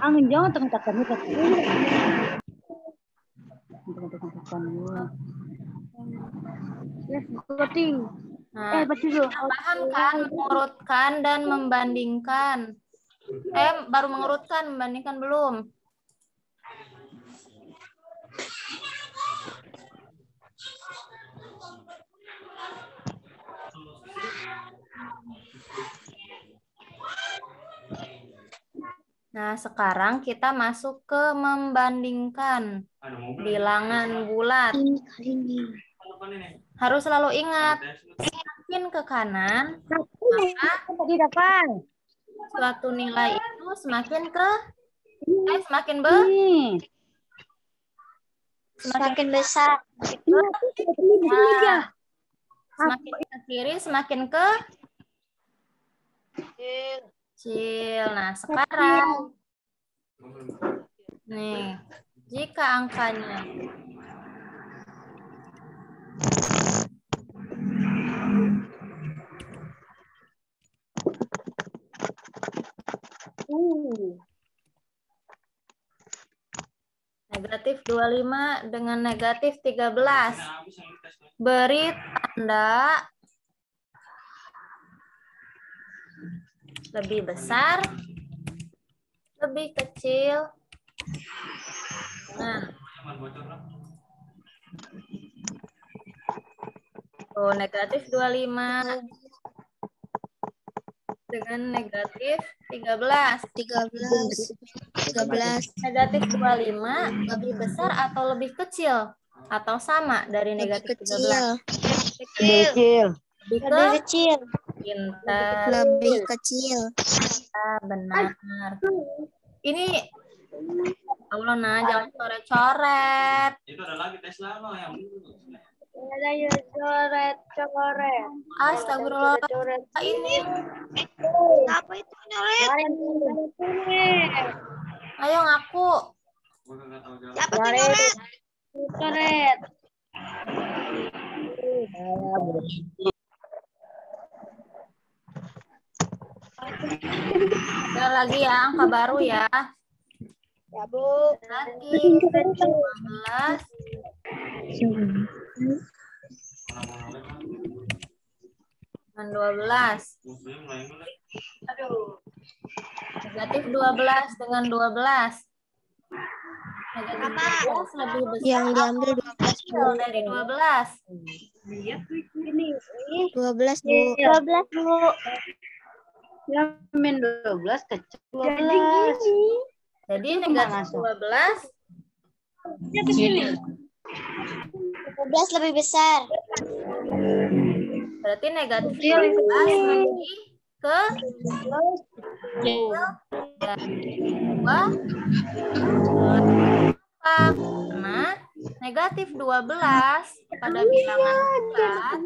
Angin jangan tekan-tekan itu. Nah, paham kan mengurutkan dan membandingkan? Baru mengurutkan, membandingkan belum? Nah, sekarang kita masuk ke membandingkan bilangan bulat. Harus selalu ingat, semakin ke kanan, maka suatu nilai itu semakin semakin besar. Nah, semakin ke kiri, semakin ke kecil. Nah, sekarang nih, jika angkanya negatif 25 dengan negatif 13. Beri tanda lebih besar, lebih kecil. Nah, negatif 25 dengan negatif 13. Negatif 25 lebih besar atau lebih kecil? Atau sama dari negatif 13? Kecil. Lebih kecil. Lebih kecil. Benar. Ini Allah, nah jangan coret-coret. Itu ada lagi tes lama yang Coret. Astagfirullah. Ini Apa itu nyoret? ayo ngaku. Siapa tuh nyoret? Coret. Ada lagi ya angka baru ya. Ya, Bu. Lagi 15 dengan 12. Negatif 12 dengan 12. Negatif 12 lebih besar Yang diambil kecil dari 12. 12, Bu. 12, Bu. Yang min 12 kecil 12. Jadi negatif 12 12 lebih besar. berarti negatif 12 lebih ke 2. Karena negatif 12 pada bilangan bulat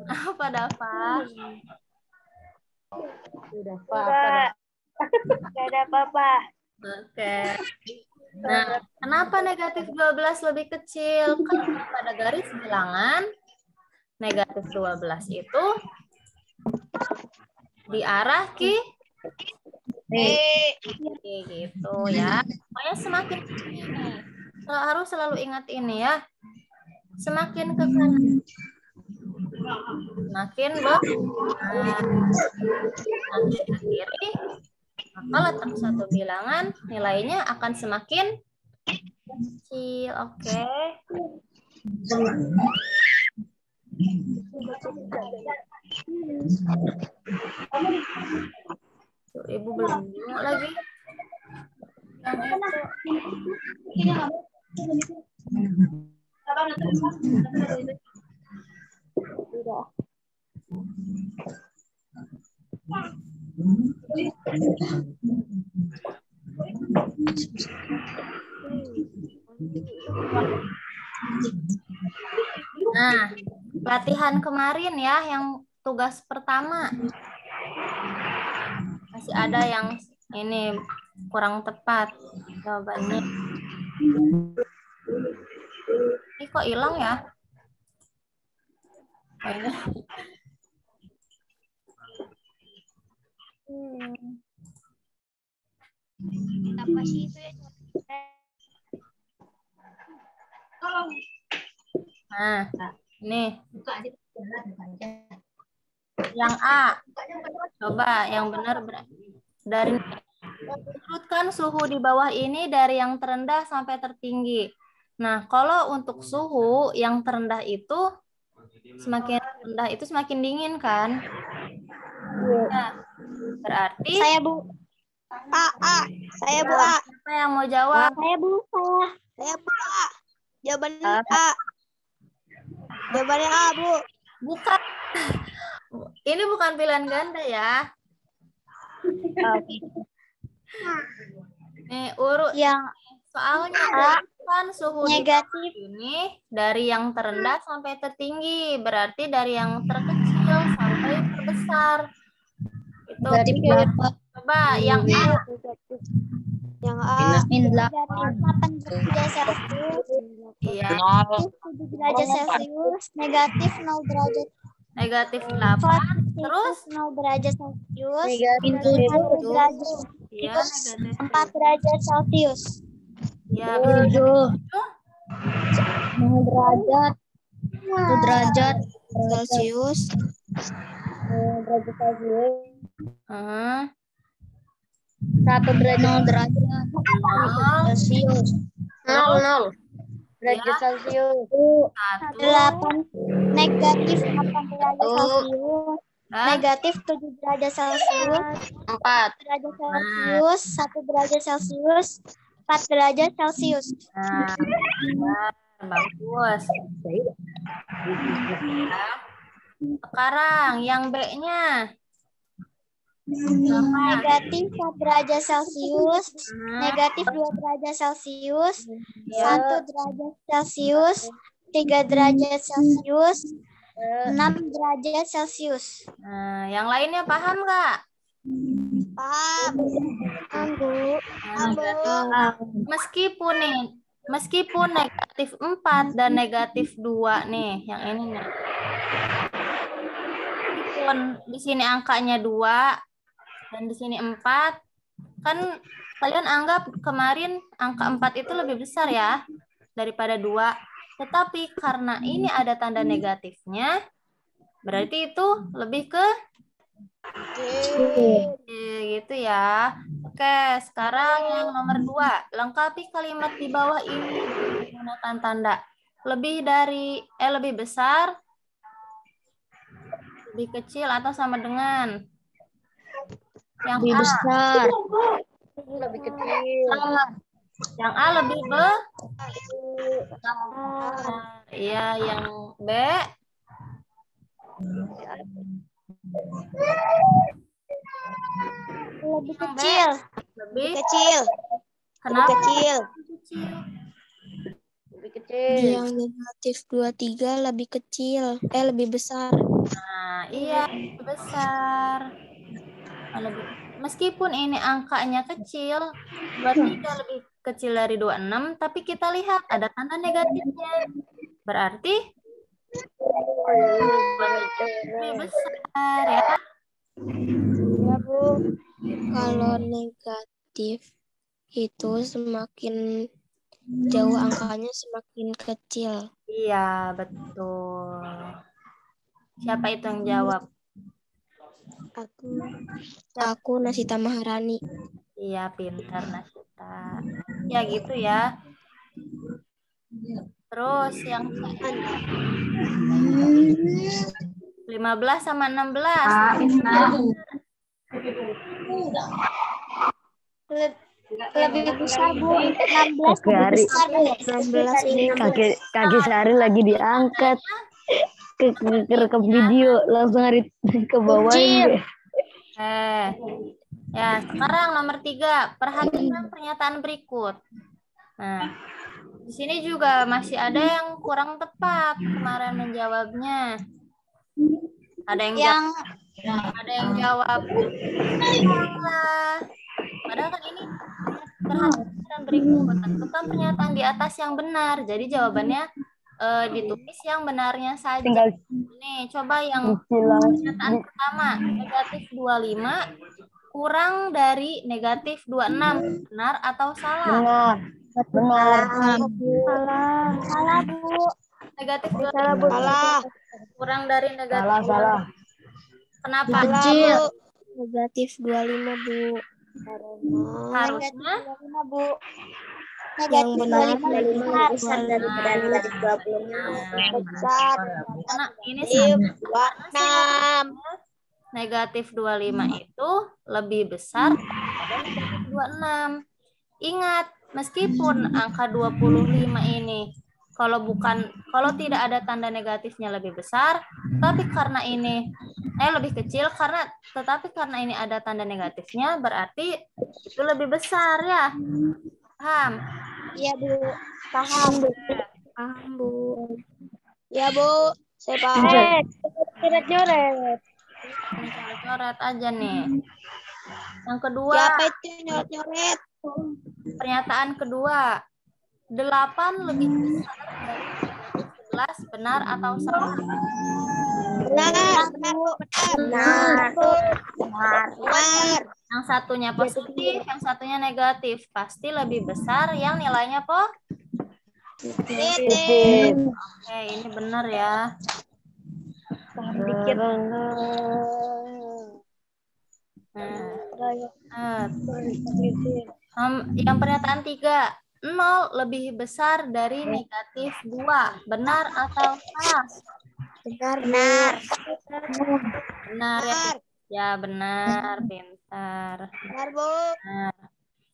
apa dapat? Sudah, Pak. Enggak ada apa-apa. Oke. Nah, kenapa negatif 12 lebih kecil? Karena pada garis bilangan negatif 12 itu di arah kiri gitu ya. Pokoknya semakin ini harus selalu ingat ini ya. Semakin ke kanan semakin besar. Semakin ke kiri maka letak satu bilangan nilainya akan semakin kecil. Oke. Tuh, Ibu belum nengok lagi. Nah, latihan kemarin ya, yang tugas pertama. Masih ada yang ini kurang tepat jawabannya. Ini kok hilang ya? Apa sih itu ya? Nah, nih. Yang A. Coba yang benar dari urutkan suhu di bawah ini dari yang terendah sampai tertinggi. Nah, kalau untuk suhu yang terendah itu semakin rendah itu semakin dingin kan? Nah, berarti Saya Bu. A. Saya Bu A. siapa yang mau jawab? Saya Bu. Saya Bu A. Jawabannya A. Jawabannya A, Bu. Bukan. Ini bukan pilihan ganda ya. Nih, urut Yang soalnya kan suhu di negatif. ini dari yang terendah sampai tertinggi, berarti dari yang terkecil sampai terbesar. Itu coba yang A. Yang A. Negatif 8 derajat Celcius. Iya, Negatif 7 derajat Celcius. Negatif 0 derajat. negatif 8 terus 0 derajat Celcius. Negatif 1 derajat. ya negatif 4 derajat Celcius. ya 7 derajat 1 derajat Celcius. derajat Celcius Heeh. 1 derajat Celcius 0 derajat Celcius 1 8 negatif 8 derajat Celcius. dan Negatif 7 derajat Celcius. 4 derajat Celcius. 1 derajat Celcius. 4 derajat Celcius. nah, bagus. Nah, sekarang yang B-nya. Negatif 4 derajat Celcius. Negatif 2 derajat Celcius. 1 derajat Celcius. 3 derajat Celcius. 6 derajat Celcius. Nah, yang lainnya paham nggak? Paham. Paham, Bu. Nah, meskipun negatif 4 dan negatif 2 nih, yang ini nih. Meskipun di sini angkanya 2 dan di sini 4, kan kalian anggap kemarin angka 4 itu lebih besar ya daripada 2. Tetapi karena ini ada tanda negatifnya, berarti itu lebih ke gitu ya. Oke, sekarang yang nomor 2. Lengkapi kalimat di bawah ini menggunakan tanda lebih besar, lebih kecil atau sama dengan. Yang lebih A. besar lebih kecil Yang A lebih iya, yang B Lebih kecil. lebih Kecil. kenapa Kecil. lebih kecil Yang negatif 23 lebih kecil. Lebih besar. Nah, iya, lebih besar. Meskipun ini angkanya kecil, 23 lebih kecil dari 26, tapi kita lihat ada tanda negatifnya. Berarti lebih besar ya. Ya, Bu. Kalau negatif itu semakin jauh angkanya semakin kecil. Iya, betul. Siapa itu yang jawab? Aku Nasita Maharani. Iya, pintar Nasita. Ya gitu ya. Terus yang 15 sama 16. Lebih besar, Bu. 16 lebih besar, Bu. 16 ini. kaki Sari lagi diangkat ke rekam video langsung hari ke bawah. Ya, sekarang nomor 3. Perhatikan pernyataan berikut. Nah, di sini juga masih ada yang kurang tepat kemarin menjawabnya. Ada yang jawab salah. Padahal kan ini perhatikan berikut. Tentukan pernyataan di atas yang benar. Jadi jawabannya ditulis yang benarnya saja. Tinggal Nih, coba yang bilang pernyataan pertama, negatif 25 kurang dari negatif 26. Benar atau salah? benar. Salah, Bu. Negatif Salah, 25 Bu. Salah. kurang dari negatif Salah. 26. Kenapa? Kecil. Negatif 25, Bu. Harusnya Bu. Yang benar lebih besar daripada negatif 25. Besar. karena ini Negatif sama 26. negatif 25 itu lebih besar daripada negatif 26. Ingat, meskipun angka 25 ini kalau tidak ada tanda negatifnya lebih besar, tapi karena ini lebih kecil tetapi karena ini ada tanda negatifnya berarti itu lebih besar ya. Paham? Iya, Bu. Paham, Bu. Paham, Bu. Iya, Bu. Saya paham. Coret-coret. Ini coret aja nih. Yang kedua, Siapa itu nyoret-nyoret? pernyataan kedua. 8 lebih besar dari 11, benar atau salah? Benar, Bu. Benar. Benar. Yang satunya positif, yang satunya negatif. Pasti lebih besar yang nilainya Titik. Oke, ini benar ya. Yang pernyataan 3, 0 lebih besar dari negatif 2. Benar atau salah? Benar, benar. Benar ya. Ya, benar. Pintar. Benar, Bu. Nah,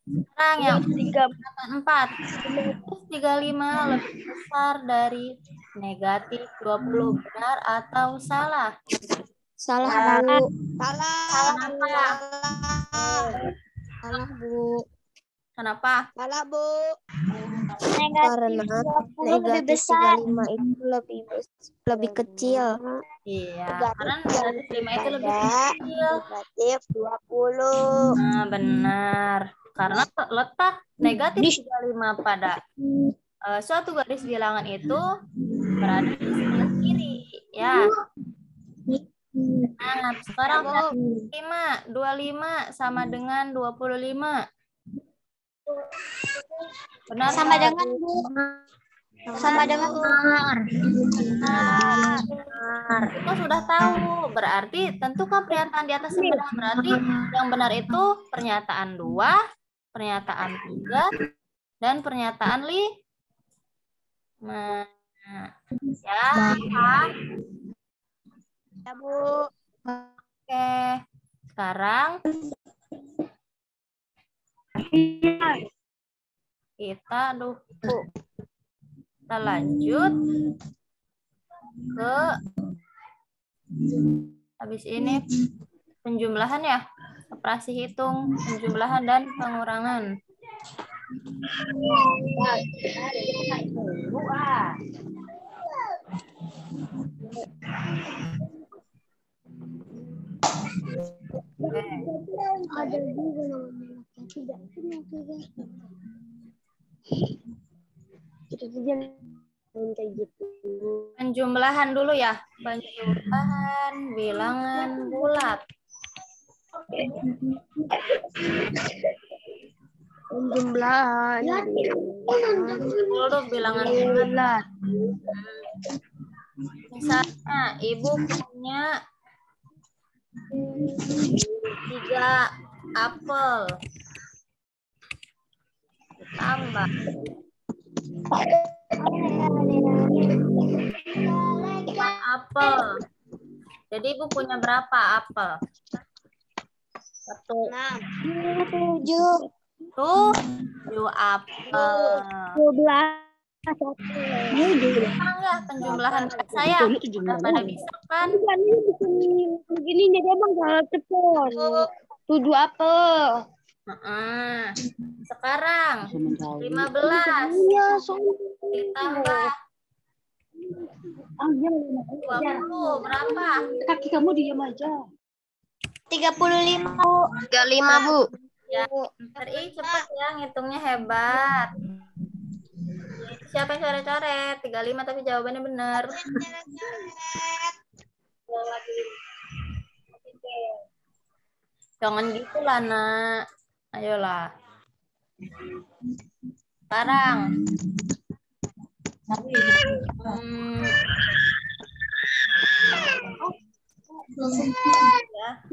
sekarang yang 4. Negatif 35 lebih besar dari negatif 20. Benar atau salah? Salah, Bu. Salah. Kenapa? Salah, Bu. Kenapa? Salah, Bu. karena negatif 35 itu lebih kecil. Iya, karena negatif 5 itu lebih kecil. Negatif 20. Nah, benar. Karena letak negatif 35 pada suatu garis bilangan itu berada di sebelah kiri. Ya. Nah, sekarang 25 sama dengan 25. Benar. Sama dengan, Bu. Sama dengan benar. Kita sudah tahu. Berarti tentukan pernyataan di atas yang benar. Berarti yang benar itu pernyataan 2, pernyataan 3, dan pernyataan 5. Ya, paham? ya, Bu. Oke. Sekarang kita lanjut ke habis ini penjumlahan ya, operasi hitung, penjumlahan dan pengurangan. Ada juga tidak kita kayak gitu. Penjumlahan dulu ya, penjumlahan bilangan bulat. Penjumlahan Dulu bilangan bulat. Misalnya ibu punya 3 apel. Ditambah 5 apel. Jadi ibu punya berapa apel? 1, 7 apel. 12. Sekarang ya penjumlahan saya udah pada bisa kan? Begini jadi emang salah cepet. 7 apel. Sekarang 15 ditambah 20 berapa? Kaki kamu diam aja. 35, Bu. 35, Bu. Ya, cepet ya ngitungnya hebat. Siapa yang coret-coret? 35 tapi jawabannya benar. Jangan gitu lah, Nak. Ayolah. Sekarang. Ya.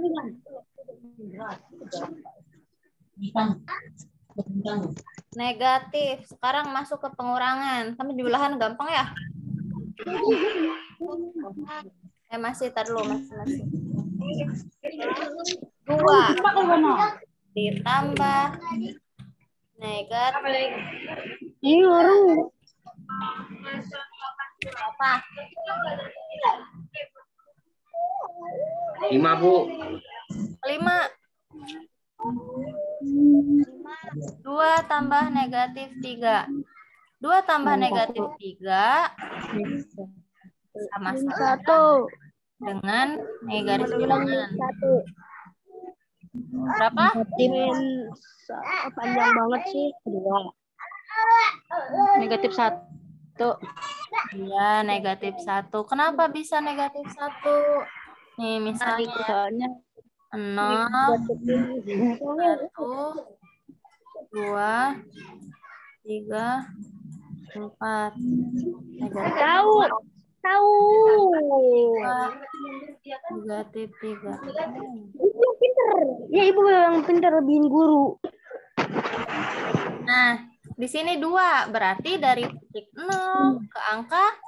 Negatif. Sekarang masuk ke pengurangan. Kamu jumlahan gampang ya? Masih, tar dulu. Masih. 2 ditambah negatif. Ini orang Apa? 5, Bu. 5. 2 tambah negatif 3. 2 tambah negatif 3 sama 1. dengan garis bilangan. Berapa? Panjang banget sih. 2. Negatif 1. Iya, negatif 1. Kenapa bisa negatif 1? Nih, misalnya 0, 1, 2, 3, 4. Tahu. Negatif 3. Ibu yang pinter. Ya, ibu yang pinter lebihin guru. Nah, di sini 2. Berarti dari titik 0 ke angka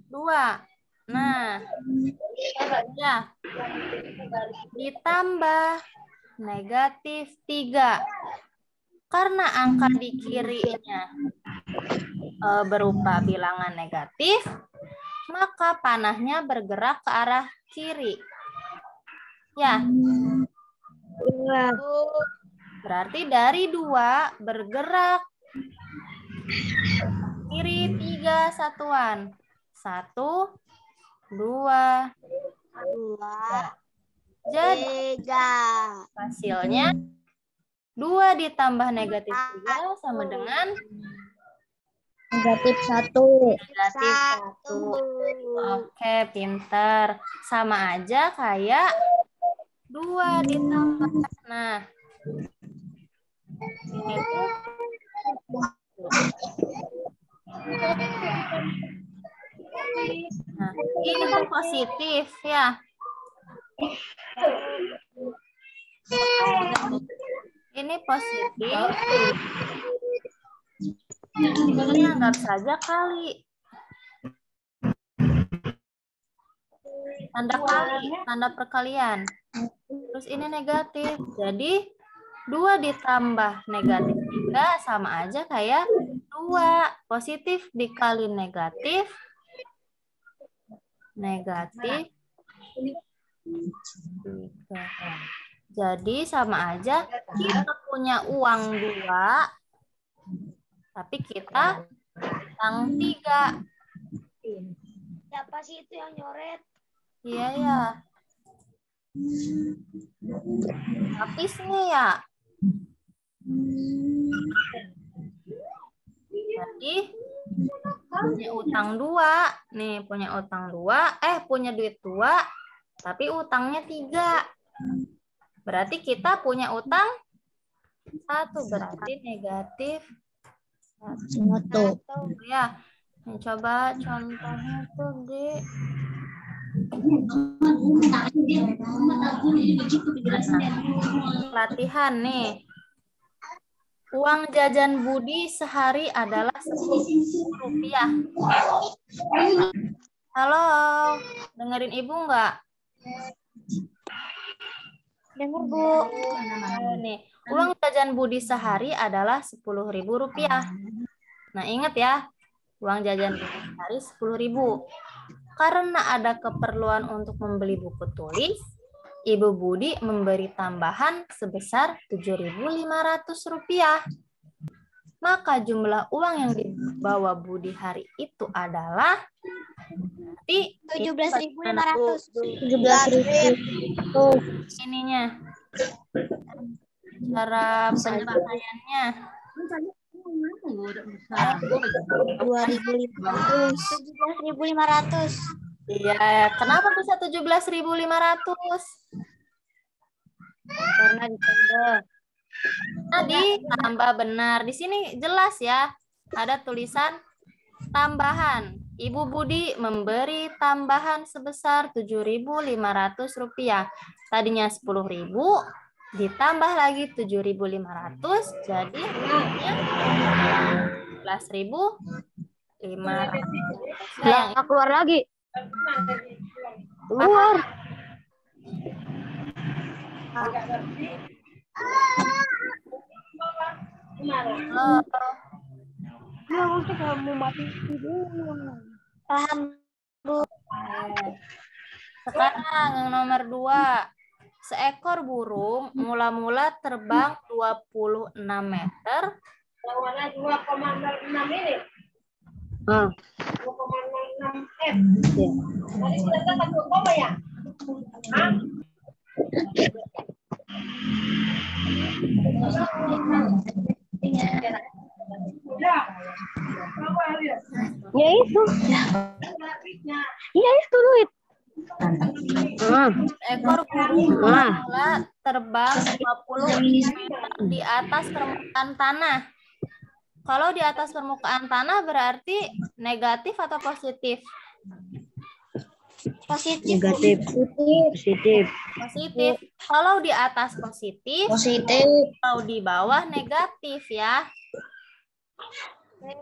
2. Nah, ya. Ditambah negatif 3. Karena angka di kirinya berupa bilangan negatif, maka panahnya bergerak ke arah kiri. Ya. Berarti dari 2 bergerak kiri 3 satuan. 1, 2, 3. Jadi hasilnya 2 ditambah negatif 3 sama dengan Negatif 1. negatif 1. Oke, pinter. Sama aja kayak 2 ditambah. Nah, ini tuh. Nah, ini kan positif ya. Ini positif. Ini anggap saja kali. Tanda kali, tanda perkalian. Terus ini negatif. Jadi 2 ditambah negatif 3 sama aja kayak 2. Positif dikali negatif. Negatif 3. Jadi sama aja kita punya uang 2. Tapi kita utang 3. Siapa sih itu yang nyoret? Iya ya. Habis nih ya. Jadi punya utang 2. Nih punya utang 2. Punya duit 2. Tapi utangnya 3. Berarti kita punya utang 1. Berarti negatif 1. Ya, coba contohnya tuh di latihan nih. Uang jajan Budi sehari adalah Rp10.000. Halo, dengerin ibu nggak? Dengar, Bu. Nih, uang jajan Budi sehari adalah Rp10.000. Nah, ingat ya, uang jajan Budi sehari Rp10.000. Karena ada keperluan untuk membeli buku tulis, Ibu Budi memberi tambahan sebesar Rp7.500. Maka jumlah uang yang dibawa Budi hari itu adalah 17.500. 17.000. Ininya. Cara penyampaiannya. 2.500. 17.500. Iya, kenapa bisa 17.500? Karena ditambah. Nah, ditambah benar. Di sini jelas ya. Ada tulisan tambahan. Ibu Budi memberi tambahan sebesar Rp7.500. Tadinya 10.000 ditambah lagi 7.500 jadi hasilnya 11.500. Lah, keluar lagi. Keluar. Oh, Paham. sekarang yang nomor 2. Seekor burung mula-mula terbang 26 meter. Ah. Ya itu. Ya itu duit. Ekor burung mula-mula terbang 20 meter di atas permukaan tanah. Kalau di atas permukaan tanah berarti negatif atau positif? Positif. Negatif. Positif. Positif. Kalau di atas positif, Positif. kalau di bawah negatif ya. Oke.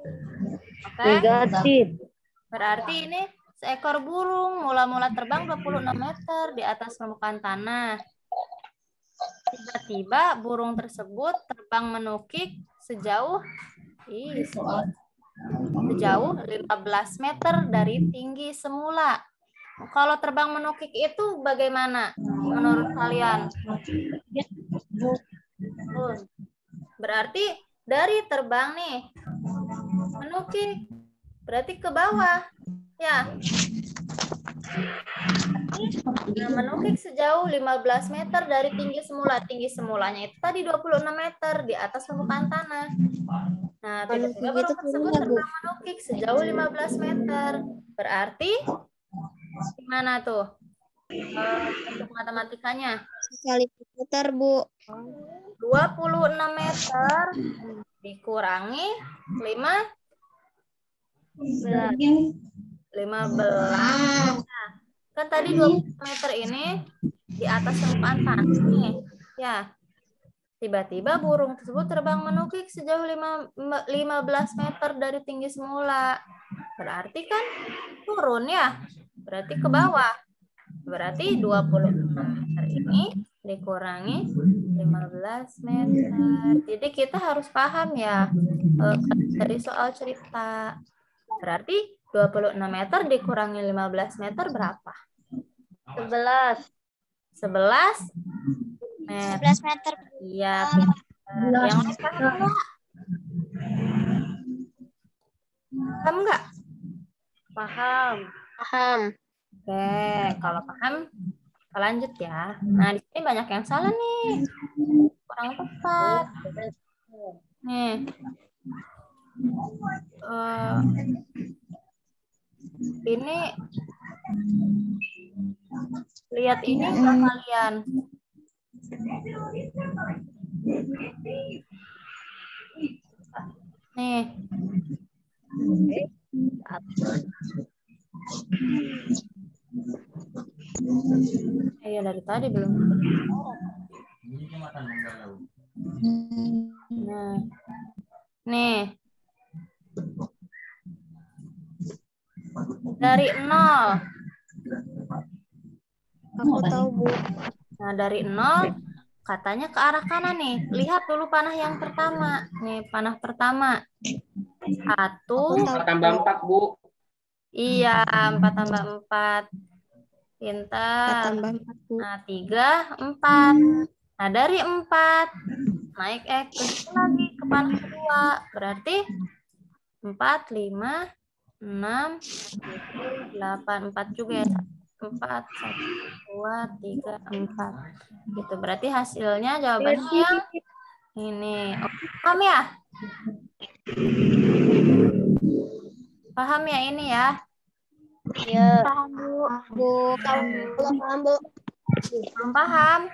Negatif. Berarti ini seekor burung mula-mula terbang 26 meter di atas permukaan tanah. Tiba-tiba burung tersebut terbang menukik sejauh 15 meter dari tinggi semula. Kalau terbang menukik itu bagaimana menurut kalian? Berarti dari terbang nih menukik berarti ke bawah. Ya. Nah, menukik sejauh 15 meter dari tinggi semula. Tinggi semulanya itu tadi 26 meter di atas permukaan tanah. Nah, tiba-tiba burung tersebut terbang menukik sejauh 15 meter. Berarti gimana tuh? Untuk matematikanya. Kali meter, Bu. 26 meter dikurangi 15. Nah, kan tadi 20 meter ini di atas permukaan tanah nih. Ya. Tiba-tiba burung tersebut terbang menukik sejauh 15 meter dari tinggi semula. Berarti kan turun ya. Berarti ke bawah. Berarti 26 meter ini dikurangi 15 meter. Jadi kita harus paham ya dari soal cerita. Berarti 26 meter dikurangi 15 meter berapa? 11. 11 meter. 11 meter. Iya. Yang lain paham nggak? Paham nggak? Paham. Paham. Oke, kalau paham, kita lanjut ya. Nah, di sini banyak yang salah nih. Kurang tepat. Nih. Ini lihat ini nggak kalian? Nih. Ayo dari tadi belum. Nah. Nih. Dari 0. Aku tahu, Bu. Nah, dari 0 katanya ke arah kanan nih. Lihat dulu panah yang pertama. Nih, panah pertama. 1 tambah 4, Bu. Iya, 4 tambah 4. 4 Pintar. tambah 4, Bu. Nah, 3, 4. Nah, dari 4 naik ke lagi ke panah kedua. Berarti 4, 5, 6, 7, 8, 4 juga ya. 4, 1, 2, 3, 4. Gitu. Berarti hasilnya jawabannya yang ini. Paham ya? Paham ya ini ya? Ya. Paham, Bu. Bu, kalau paham, Bu. Belum paham?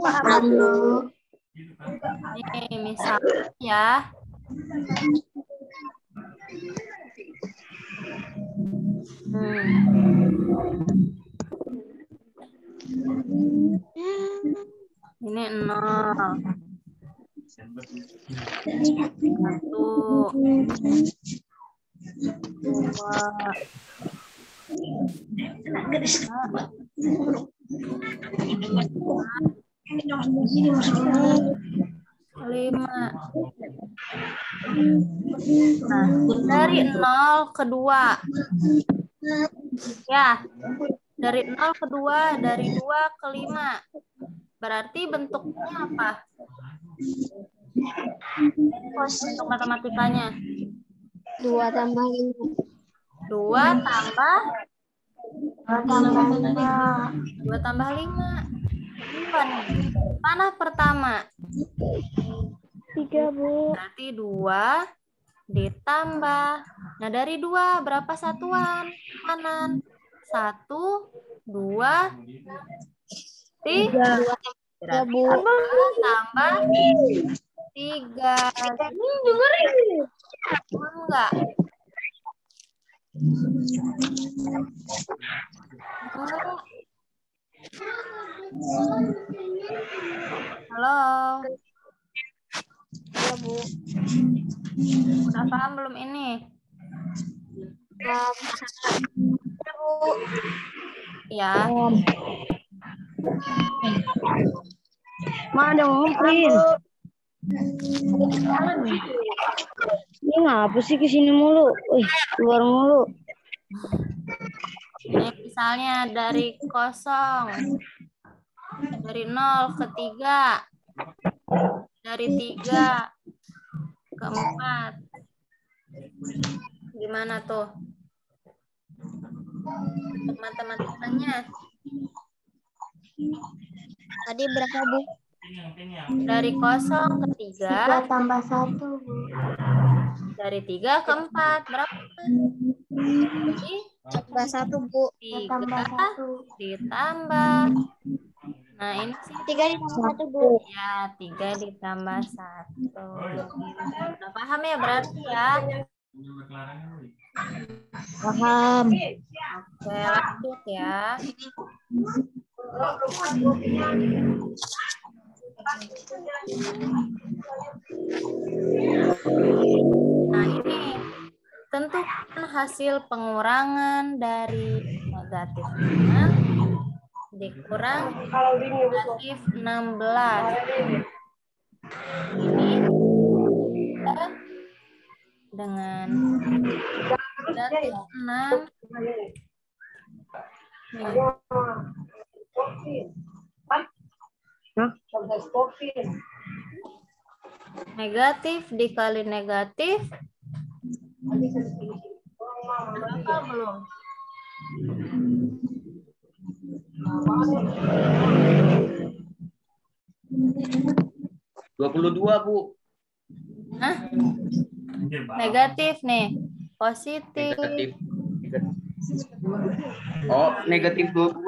Paham, Bu. Nih, misalnya ya. Ini 0. 1. 5. Nah, dari 0 ke 2. Ya, dari 0 ke 2, dari 2 ke 5. Berarti bentuknya apa? Bentuk matematikanya. 2 tambah 5. 2 tambah 5. Apa nih? Mana pertama? 3, Bu. Berarti 2 ditambah. Nah, dari 2 berapa satuan? Kanan. 1, 2, 3. Berarti 2 tambah 3. Enggak. Halo. Ya, Bu. Udah paham belum ini? Ya, Bu. Ya. Mana ngumpulin? Ini ngapa sih kesini mulu? Keluar mulu. Ini misalnya dari 0. Dari 0 ke 3. Dari 3 ke 4. Gimana tuh? Untuk matematikanya. Tadi berapa, Bu? Dari 0 ke 3. Tambah 1, Bu. Dari 3 ke 4. Berapa? Jadi Tambah 1, Bu. 3 ditambah. Nah, ini sih 3 ditambah 1, Bu. ya, 3 ditambah 1. Udah paham ya berarti ya? Paham. Oke, lanjut ya. Nah, ini tentukan hasil pengurangan dari negatif 6 dikurang negatif 16. Ini dengan negatif 6. Negatif dikali negatif. Berapa belum? $22, Bu. Hah? Negatif nih. Positif. Negatif. Oh, negatif 20.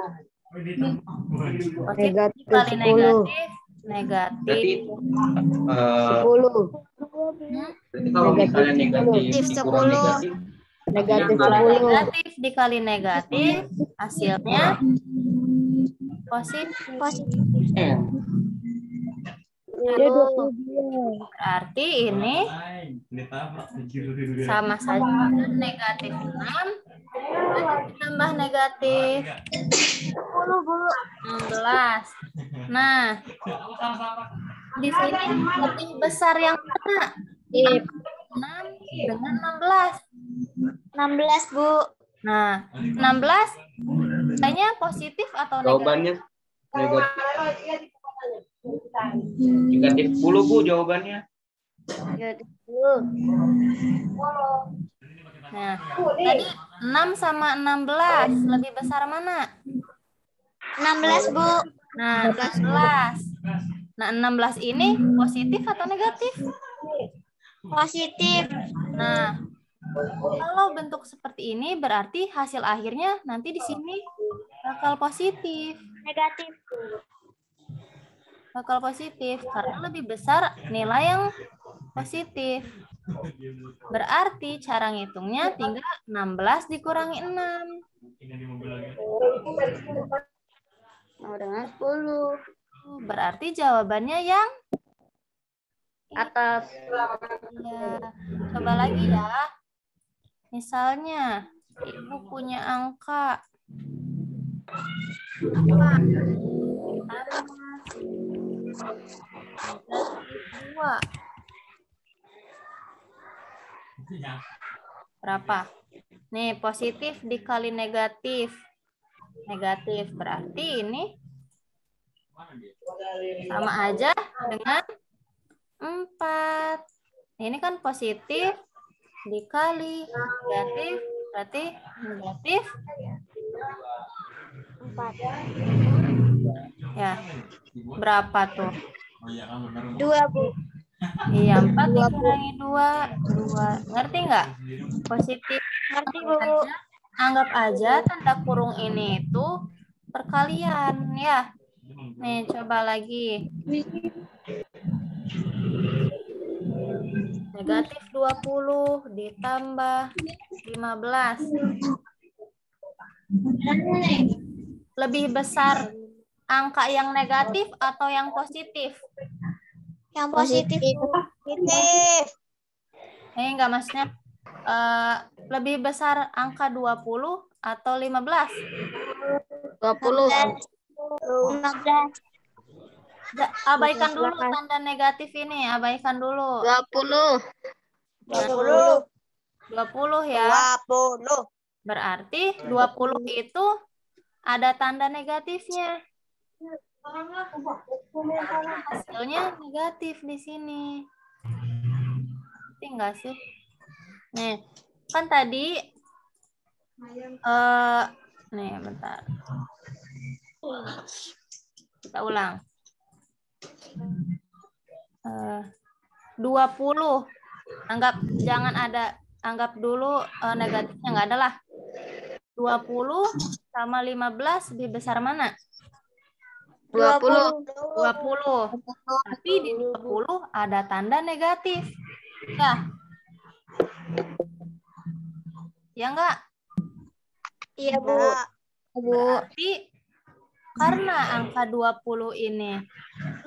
Positif Negatif dikali 10. negatif. Berarti kalau misalnya negatif dikurang 10. negatif, Negatif Kalau 10. negatif dikali negatif, hasilnya positif. Dia 22. Berarti ini sama saja dengan negatif 6 ditambah negatif 16. Nah, di sini lebih besar yang mana? 6 dengan 16. 16, Bu. Nah, 16 kayaknya positif atau negatif? jawabannya negatif. Negatif 10, Bu, jawabannya. Negatif 10. Nah, tadi 6 sama 16 lebih besar mana? 16, Bu. Nah, 16. Nah, 16 ini positif atau negatif? Positif. Nah, kalau bentuk seperti ini berarti hasil akhirnya nanti di sini bakal positif. Negatif. Bakal positif karena lebih besar nilai yang positif. Berarti cara ngitungnya tinggal 16 dikurangi 6. Mau dengan 10. Berarti jawabannya yang Atas. ya. Coba lagi ya. Misalnya, Ibu punya angka 2. Berapa? Nih, positif dikali negatif. Negatif berarti ini sama aja dengan 4. Ini kan positif dikali negatif berarti negatif 4. ya. Berapa tuh? 2, Bu. Iya, 4 dikurangi 2. Ngerti nggak? Positif. Ngerti, Bu. Anggap aja tanda kurung ini itu perkalian ya. Nih, coba lagi. Negatif 20 ditambah 15. Lebih besar angka yang negatif atau yang positif? Yang positif, Bu. Positif. Enggak, maksudnya lebih besar angka 20 atau 15? 20. 15. Abaikan dulu tanda negatif ini, abaikan dulu. 20. 20. 20 ya. 20. Berarti 20 itu ada tanda negatifnya. Hasilnya negatif di sini. Ngerti nggak sih? Nih, kan tadi nih bentar. Kita ulang. 20. Anggap dulu negatifnya nggak ada lah. 20 sama 15 lebih besar mana? 20. 20. Tapi di 20 ada tanda negatif. Ya. Ya enggak? Iya, Bu. Berarti karena angka 20 ini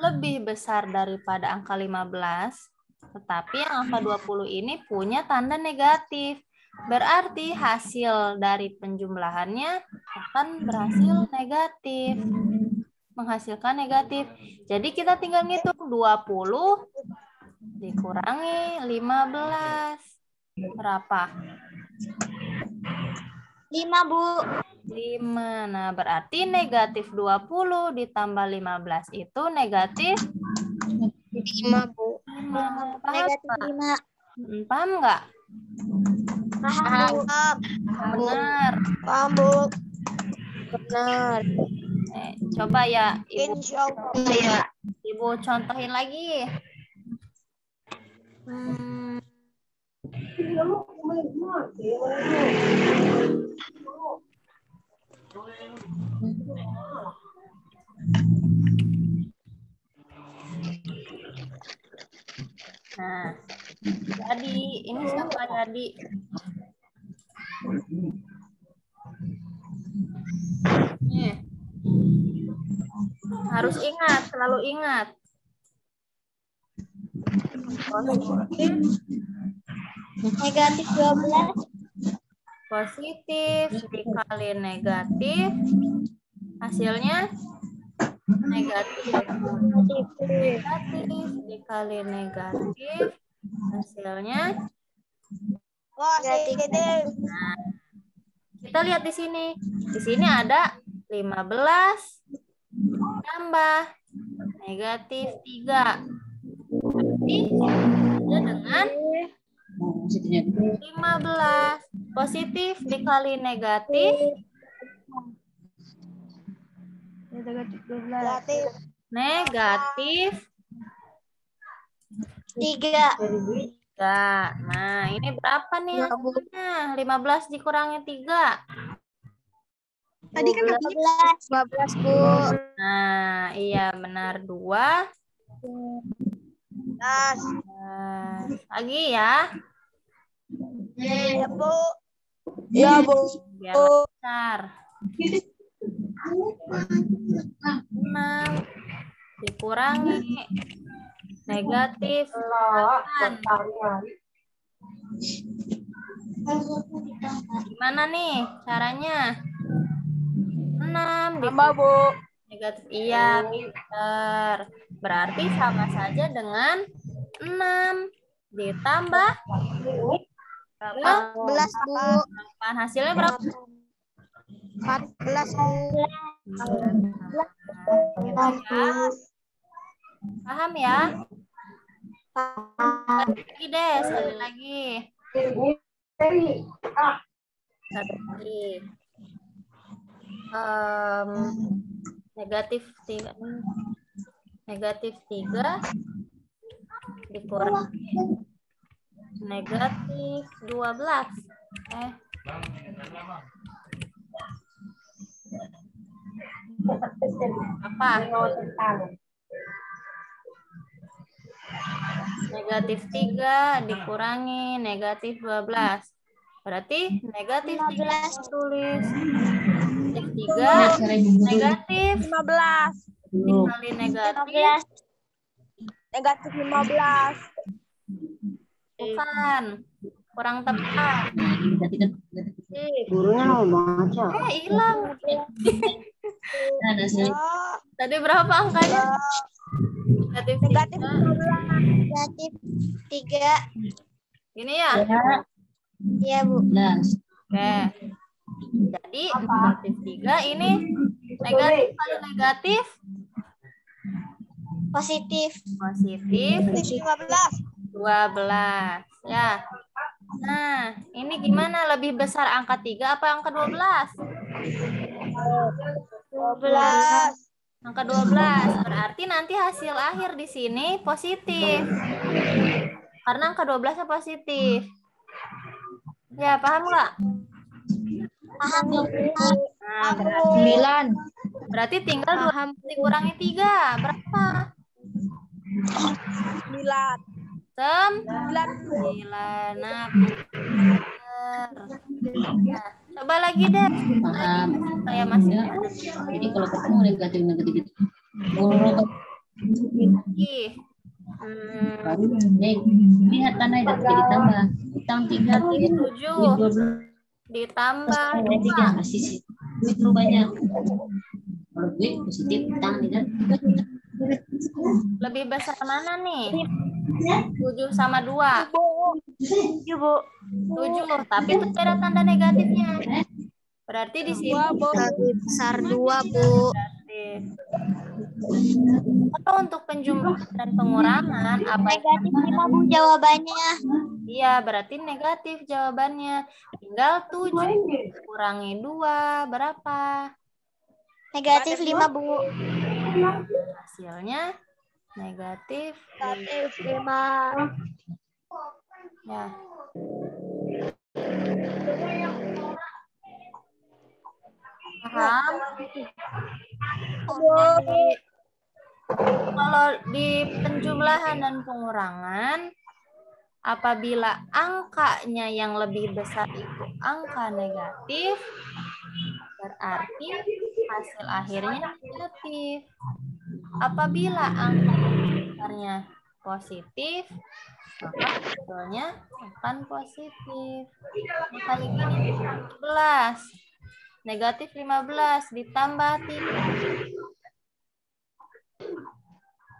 lebih besar daripada angka 15, tetapi yang angka 20 ini punya tanda negatif. Berarti hasil dari penjumlahannya akan berhasil negatif. Menghasilkan negatif. Jadi kita tinggal ngitung 20 dikurangi 15. Berapa? 5, Bu. 5. Nah, berarti negatif 20 ditambah 15 itu negatif 5, Bu. 5. Paham Negatif nggak? 5. Paham nggak? Paham, Bu. Benar. Paham, Bu. Benar. Coba ya, Insya Allah. Ibu contohin lagi. Nah, jadi ini siapa jadi? Nih. Harus ingat, selalu ingat. Negatif 12. Positif dikali negatif, hasilnya negatif. Negatif dikali negatif, hasilnya Positif. Nah, kita lihat di sini. Di sini ada 15 tambah negatif 3. Berarti ada dengan 15. Positif dikali negatif. Negatif 12. negatif 3. 3. Nah, ini berapa nih hasilnya? 15 dikurangi 3. Tadi kan 15, Bu. Nah, iya benar 2. 11. Lagi ya. Ya, Bu. Ya, Bu. Biar lancar. 6 dikurangi negatif 8. Gimana nih caranya? 6 dikurangi negatif. Iya, pinter. Berarti sama saja dengan 6 ditambah 14, Bu. 8. Hasilnya berapa? 14, Bu. Paham ya? Lagi deh, sekali lagi. Satu lagi. Negatif 3 dikurangi negatif 12. Apa? Negatif 3 dikurangi negatif 12. Berarti negatif 3 tulis. Negatif 3 negatif 15. dikali negatif. Negatif 15. Bukan. Kurang tepat. Gurunya mau baca. Hilang. Tadi berapa angkanya? Negatif 3. Negatif 3. Ini ya? Iya, Bu. Oke. Jadi negatif 3 ini negatif kali negatif Positif. positif 12. Ya. Nah, ini gimana? Lebih besar angka 3 apa angka 12? 12. Angka 12. Berarti nanti hasil akhir di sini positif. Karena angka 12-nya positif. Ya, paham nggak? Paham, Bu. Nah, berarti tinggal 12 dikurangi 3. Berapa? 9. 9. Nah, pinter. Nah, coba lagi deh. Saya masih ada. Jadi kalau ketemu negatif itu lihat tanah itu jadi tambah utang 3 7 ditambah 3 masih duit banyak. Kalau duit positif utang nih kan. lebih besar mana nih? 7 sama 2. 7, Bu. 7, tapi itu ada tanda negatifnya. Berarti di sini Lebih besar 2, Bu. kalau untuk penjumlahan dan pengurangan apa Negatif 5, Bu, jawabannya. iya, berarti negatif jawabannya. Tinggal 7 kurangi 2 berapa? Negatif 5, Bu. Hasilnya negatif 5. ya. Paham? Kalau di penjumlahan dan pengurangan, apabila angkanya yang lebih besar itu angka negatif, berarti hasil akhirnya negatif. Apabila angka besarnya positif, maka hasilnya akan positif. Kayak gini, 15. Negatif 15 ditambah 3.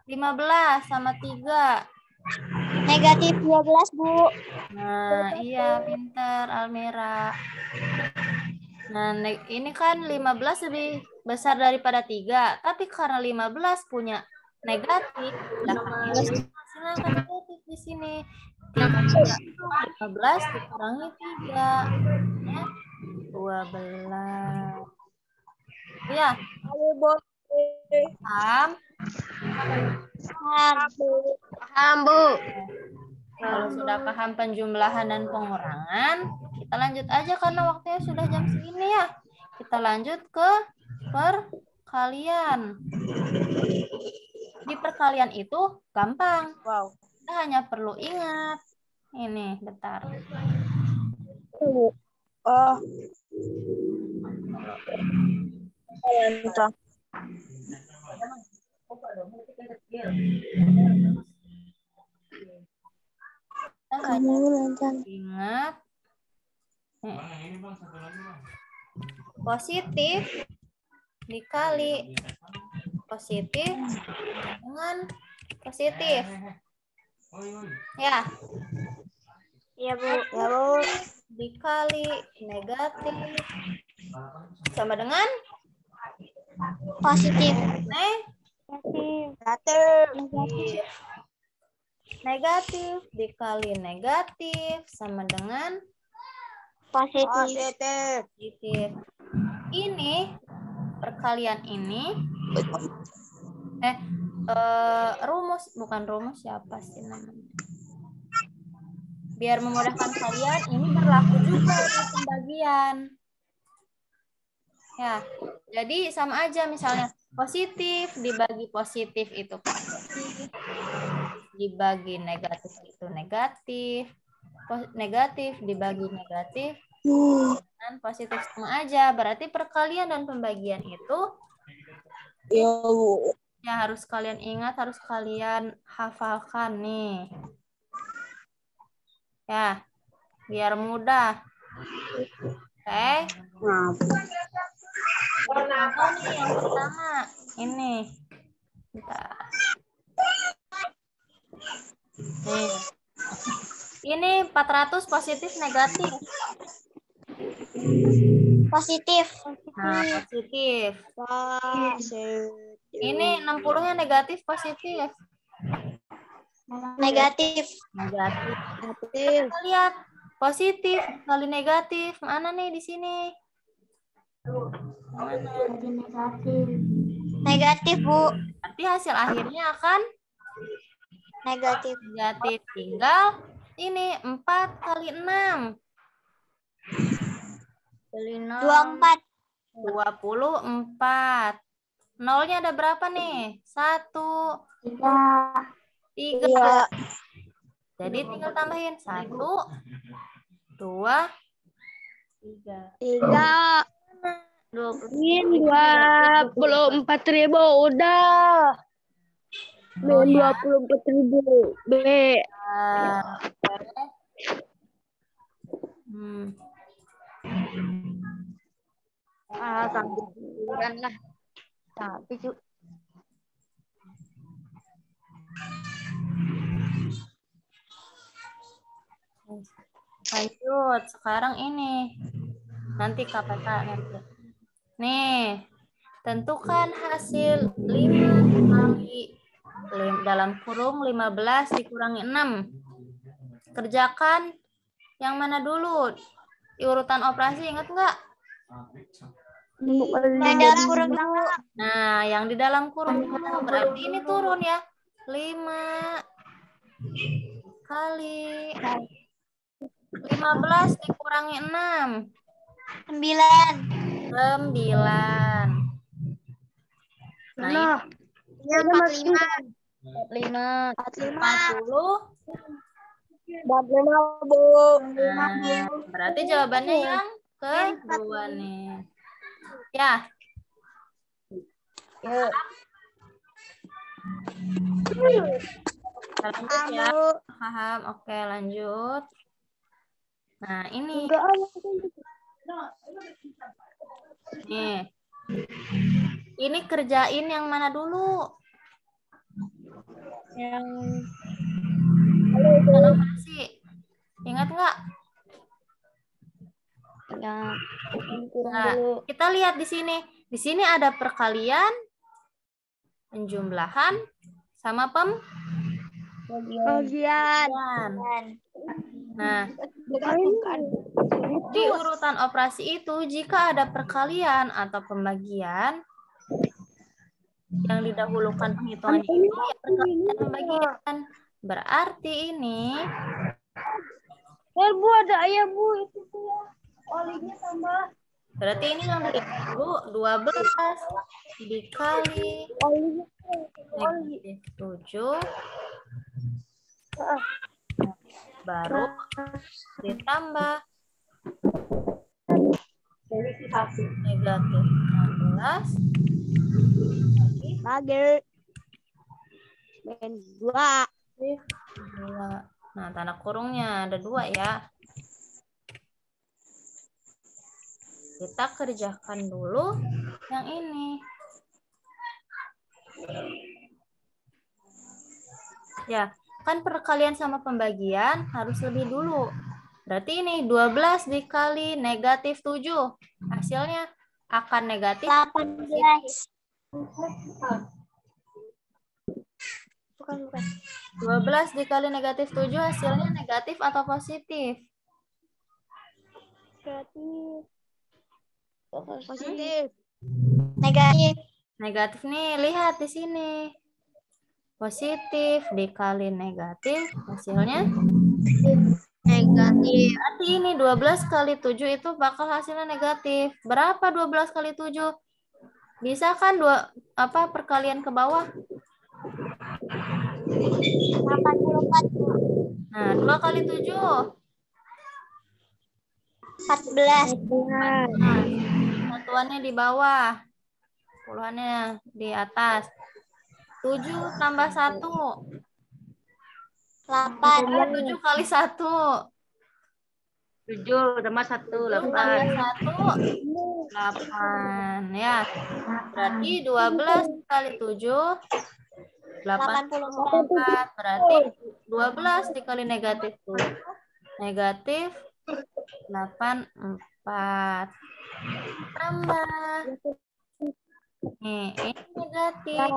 15 sama 3. Negatif 12, Bu. Nah, iya pinter Almera. Nah, ini kan 15 lebih besar daripada 3. Tapi karena 15 punya negatif, hasilnya akan negatif di sini. 15 dikurangi 3. Ya, 12. Ya. Paham? Paham, Bu. Kalau sudah paham penjumlahan dan pengurangan, kita lanjut aja karena waktunya sudah jam segini ya. Kita lanjut ke perkalian. Di perkalian itu gampang. Wow. Kita hanya perlu ingat. Ini, bentar. Oh. Entah. Kita hanya ingat positif dikali positif dengan positif. Ya. Iya, Bu. Ya, Bu. Dikali negatif sama dengan Positif. negatif. Negatif dikali negatif sama dengan Positif. positif. Ini perkalian ini rumus, bukan rumus, siapa sih namanya? Biar memudahkan kalian, ini berlaku juga di pembagian. Ya, jadi sama aja misalnya positif dibagi positif itu positif, dibagi negatif itu negatif, negatif dibagi negatif dan positif sama aja. Berarti perkalian dan pembagian itu ya harus kalian ingat, harus kalian hafalkan nih. Ya, biar mudah. Oke. Contoh nih yang pertama. Ini. Bentar. Nih. Ini 400 positif negatif. Positif. Nah, positif. Ini 60-nya negatif positif. Negatif. Negatif. Kita lihat positif kali negatif. Mana nih di sini? Mana? Negatif, Bu. Berarti hasil akhirnya akan Negatif. negatif. Tinggal ini 4 kali 6. 24. 24. Nolnya ada berapa nih? 1. 3. Jadi tinggal tambahin 1, 2, 3. 24.000 udah. Oh, ya. 24.000 B. Sambil liburan lah. Tapi cu. Lanjut, sekarang ini. Nanti KPK nanti. Nih, tentukan hasil 5 kali dalam kurung 15 dikurangi 6. Kerjakan yang mana dulu? Di urutan operasi, ingat nggak? Yang dalam kurung dulu. Nah, yang di dalam kurung dulu. Berarti ini turun ya. 5 kali 15 dikurangi 6. 9. 9. Nah, 45. 40. 45, Bu. Nah, berarti jawabannya yang kedua nih. Ya. Lanjut ya. Paham? Oke, lanjut. Nah, ini. Nih. Ini kerjain yang mana dulu? Yang operasi. Ingat nggak? Yang Nah, kita lihat di sini. Di sini ada perkalian, penjumlahan, sama Pembagian. Nah, di urutan operasi itu, jika ada perkalian atau pembagian, yang didahulukan penghitungan ini ya perkalian dan pembagian. Berarti ini Bu, ada ayah Bu, itu ya. Olinya tambah. berarti ini yang dulu 12 dikali negatif 7 baru ditambah negatif 16 Bager. Dan 2. negatif 2. Nah, tanda kurungnya ada 2 ya. Kita kerjakan dulu yang ini. Ya, kan perkalian sama pembagian harus lebih dulu. Berarti ini 12 dikali negatif 7. Hasilnya akan negatif 18. Bukan. 12 dikali negatif 7 hasilnya negatif atau positif? Positif. Negatif. Negatif nih, lihat di sini. Positif dikali negatif hasilnya Negatif. berarti ini 12 kali 7 itu bakal hasilnya negatif. Berapa 12 kali 7? Bisa kan perkalian ke bawah? 84. Nah, 2 kali 7. 14. Satuannya di bawah. Puluhannya di atas. 7 tambah 1. 8. 7 kali 1. 7 tambah 1, 7 tambah 1, 8. Ya, berarti 12 kali 7, 84. Berarti 12 dikali negatif 7, negatif 84. Tambah. Nih, ini negatif.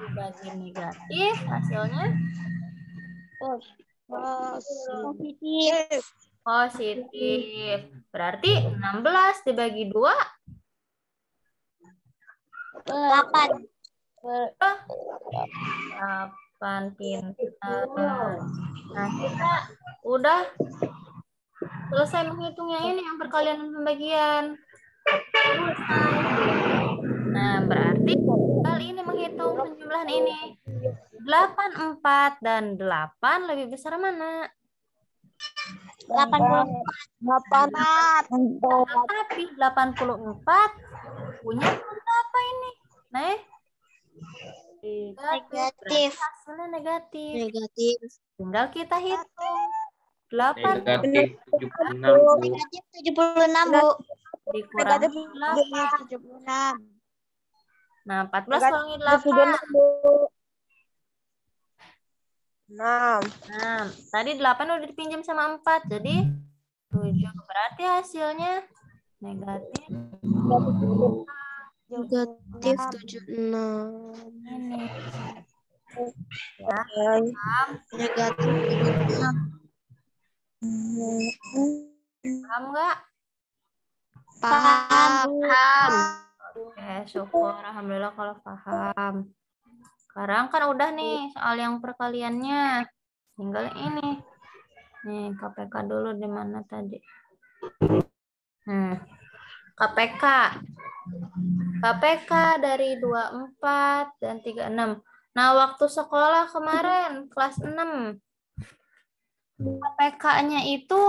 Dibagi negatif, hasilnya Positif. positif. Berarti 16 dibagi 2, 8. 8 pintar. Nah, kita udah selesai menghitungnya ini yang perkalian dan pembagian. Nah, berarti kali ini menghitung penjumlahan ini. 8, 4, dan 8 lebih besar mana? 84. Tapi 84 punya berapa ini? Nah, Negatif. hasilnya negatif. Negatif. Tinggal kita hitung. 8 Negatif 76, Bu. Negatif 76, Bu. dikurang 8. 76. Nah, 14 kurangi 8. 6. Nah, tadi 8 udah dipinjam sama 4. Jadi 7. Berarti hasilnya negatif. Negatif 76. Ini. Ya, Negatif 76. paham nggak? Paham. Oke, syukur. Alhamdulillah kalau paham. Sekarang kan udah nih soal yang perkaliannya. Tinggal ini. Nih, KPK dulu di mana tadi? KPK. KPK dari 24 dan 36. Nah, waktu sekolah kemarin kelas 6. KPK-nya itu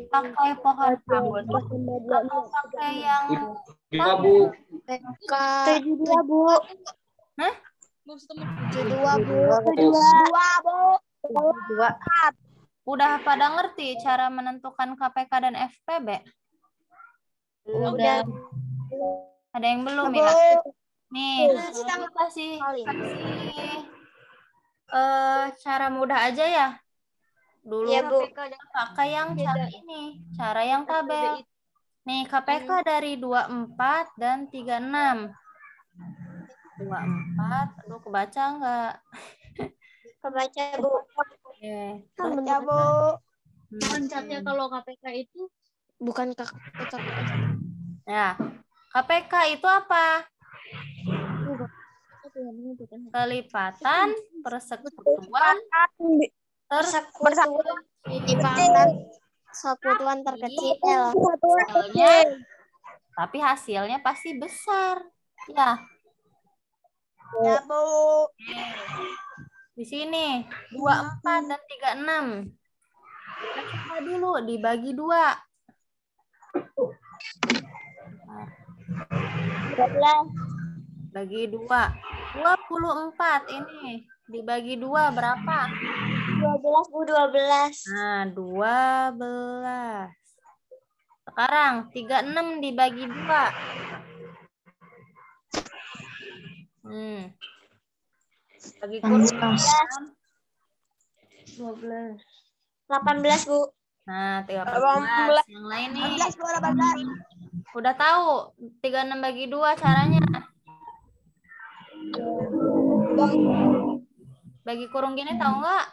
pakai pohon rambut atau pakai yang 2, Bu. 72, Bu. Hah? 72, Bu. 72, Bu. 2. Udah pada ngerti cara menentukan KPK dan FPB? Udah. Ada yang belum ya? Nih, kita kasih cara mudah aja ya. Dulu Iya, Bu. pakai yang cara ini, cara yang tabel. Nih, KPK dari 24 dan 36. 24, aduh kebaca nggak? Kebaca, Bu. Oke. Kebaca, Bu. Loncatnya kalau KPK itu Bukan kotak. Ya, KPK itu apa? kelipatan, persekutuan, Persekutuan terkecil. hasilnya, tapi hasilnya pasti besar. Ya, Ya, Bu. di sini 24 dan 36. Kita coba dulu dibagi 2. 12. Bagi 2. 24 ini dibagi 2 berapa? 12, Bu, 12. Nah, 12. Sekarang 36 dibagi 2. Bagi kurung 12. 18, Bu. Nah, 13. Yang lain nih. 18, Bu, 18. Udah tahu 36 bagi 2 caranya. Bagi kurung gini tahu nggak?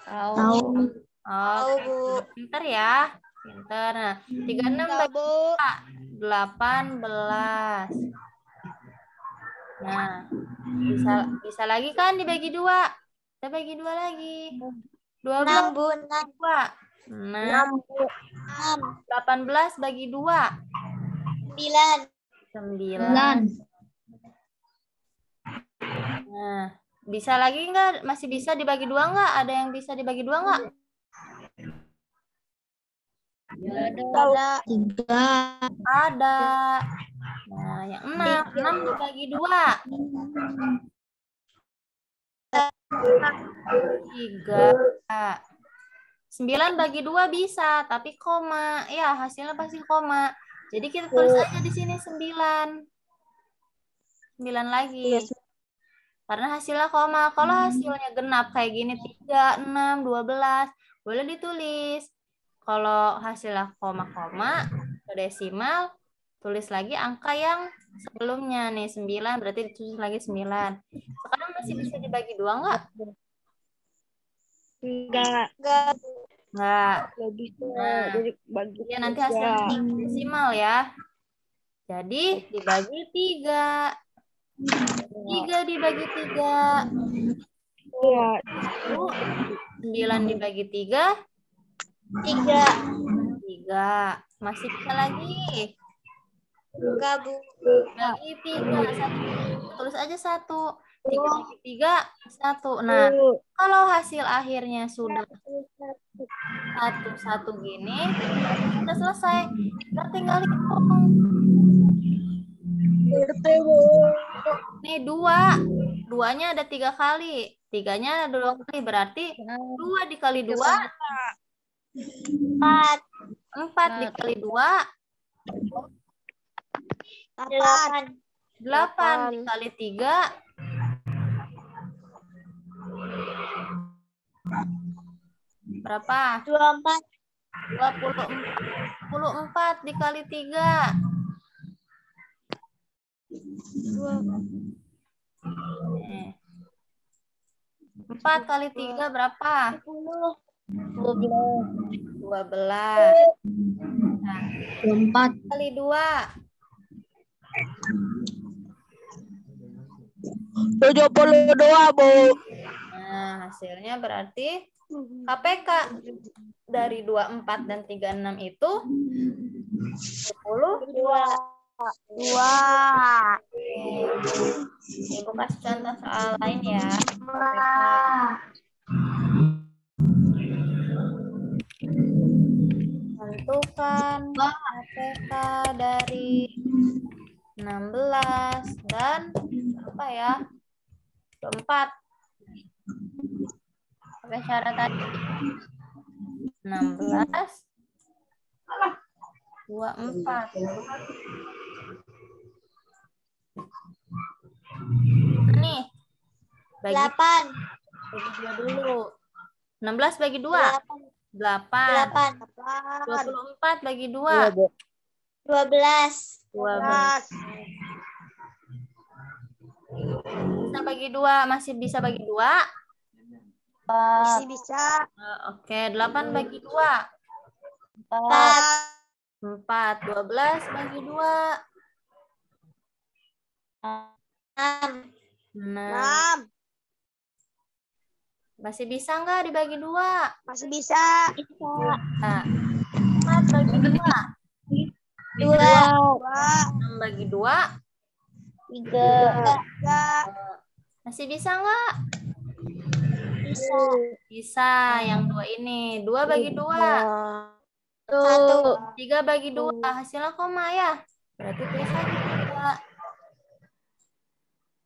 Tahu. Tahu, Oke, Bu. pinter ya. Pinter. Nah, 36 bagi 2, 18. Nah, bisa lagi kan dibagi 2. Kita bagi 2 lagi. 12 6, Bu. 6. 2. Nah, 18 bagi 2. 9. 9. Nah, bisa lagi nggak? Masih bisa dibagi 2 nggak? Ada yang bisa dibagi 2 nggak? Ada. 3. Ada. Nah, yang 6 dibagi 2. 3. 9 bagi 2 bisa, tapi koma. Ya, hasilnya pasti koma. Jadi kita tulis aja di sini 9. 9 lagi. Karena hasilnya koma. Kalau hasilnya genap kayak gini 3, 6, 12, boleh ditulis. Kalau hasilnya koma-koma ke desimal, tulis lagi angka yang sebelumnya nih 9, berarti ditulis lagi 9. Sekarang masih bisa dibagi 2 nggak? Enggak. Nggak. Bisa. Nah, Jadi bagi ya nanti hasilnya desimal ya. Jadi dibagi 3. 3 dibagi 3. Iya. 9 dibagi 3. 3. 3. Masih bisa lagi. Enggak, Bu. Bagi 3. Tulis aja 1. 3 bagi 3, 1. Nah, kalau hasil akhirnya sudah 1 gini, sudah selesai. Kita tinggal hitung. Nih 2. 2-nya ada 3 kali. 3-nya ada 2 kali. Berarti 2 dikali 2. 4. 4 dikali 2. 8. 8 dikali 3. Berapa? 24. 24 dikali 3. 4 kali 3 berapa? 10. 12. Nah, 4. kali 2. 72, Bu. Nah, hasilnya berarti KPK dari 24 dan 36 itu 10. 2. Ibu kasih contoh soal lain ya. Tentukan KPK dari 16 dan apa ya? 24. Pakai syarat tadi. 16 24. Nih. Bagi 8. 2 dulu. 16 bagi 2. 8. 24 bagi 2. 12. 12. Bisa bagi 2. Masih bisa bagi 2? Masih bisa. Oke, 8 bagi 2. 4. 4. 12 bagi 2. 6. Nah, 6. masih bisa nggak dibagi 2? Masih bisa. Nah, 4 bagi 2. 2. 6 bagi 2. 3. Masih bisa nggak? Bisa. Bisa. Yang 2 ini. 2 bagi 2. 1. 3 bagi 2. Hasilnya koma ya. Berarti tulis lagi 3.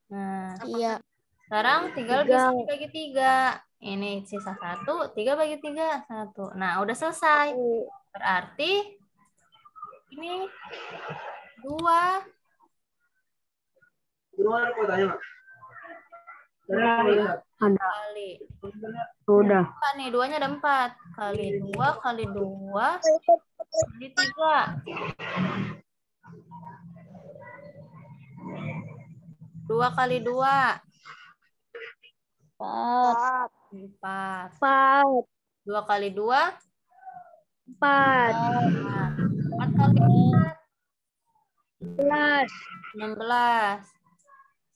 Nah, Iya. sekarang tinggal bisa dibagi 3. Ini sisa 1. 3 bagi 3. 1. Nah, udah selesai. Berarti ini 2 kali. Udah. Nih, 2-nya ada 4. Kali 2 kali 2 kali 3. 2 kali 2. 4. 4. 2 kali 2. 4. 4 kali 11. 16.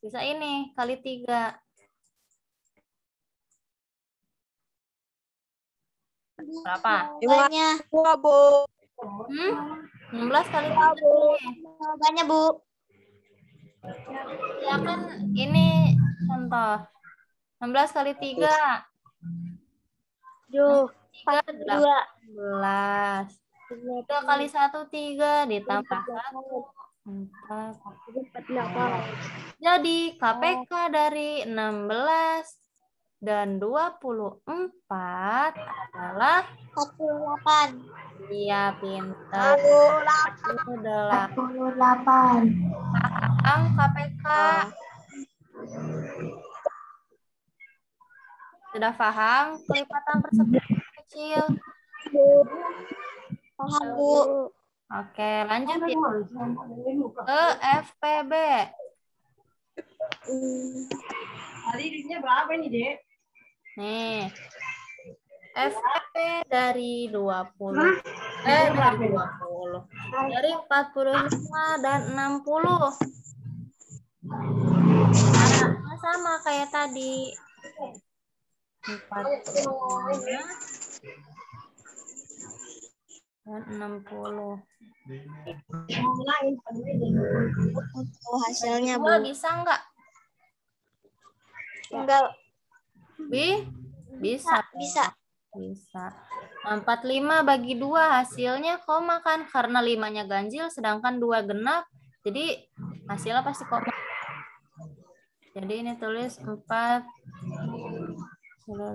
Sisa ini kali 3. Berapa? Jawabannya. 16 kali 3 nih. Jawabannya, Bu. Ya kan ini contoh. 16 kali 3. 7. 3 2. 18. 3 kali 1 3 ditambah 1 4. Jadi KPK dari 16 dan 24 adalah 48. iya pintar. 48. Paham KPK? Sudah paham kelipatan persegi kecil? Paham, Bu. Oke, lanjut ya ke FPB. Nih, FPB dari 20. Dari 45 dan 60. Caranya sama kayak tadi. 45 dan 60. Hasilnya, Dua Bu. bisa nggak? Enggak. Bisa. Bisa. Bisa. 45 bagi 2 hasilnya koma kan? Karena 5-nya ganjil sedangkan 2 genap. Jadi hasilnya pasti koma. Jadi ini tulis 4 5.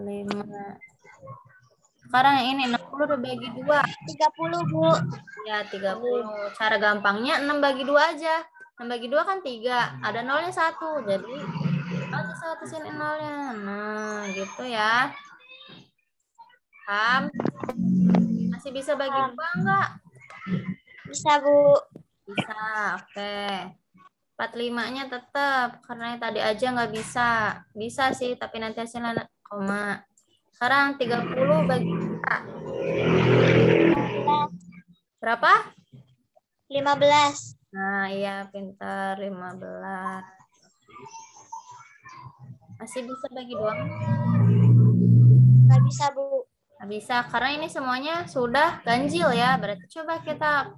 Sekarang yang ini 60 dibagi 2. 30, Bu. Ya 30. Cara gampangnya 6 bagi 2 aja. 6 bagi 2 kan 3. Ada nolnya 1. Jadi aja 1 sini nolnya. Nah gitu ya. Paham? Masih bisa bagi 2 enggak? Bisa, Bu. Bisa, oke. 45-nya tetap, karena yang tadi aja nggak bisa. Bisa sih, tapi nanti hasilnya koma. Sekarang 30 bagi 4. Berapa? 15. Nah, iya pintar 15. Masih bisa bagi 2? Nggak bisa, Bu. Nggak bisa, karena ini semuanya sudah ganjil ya. Berarti coba kita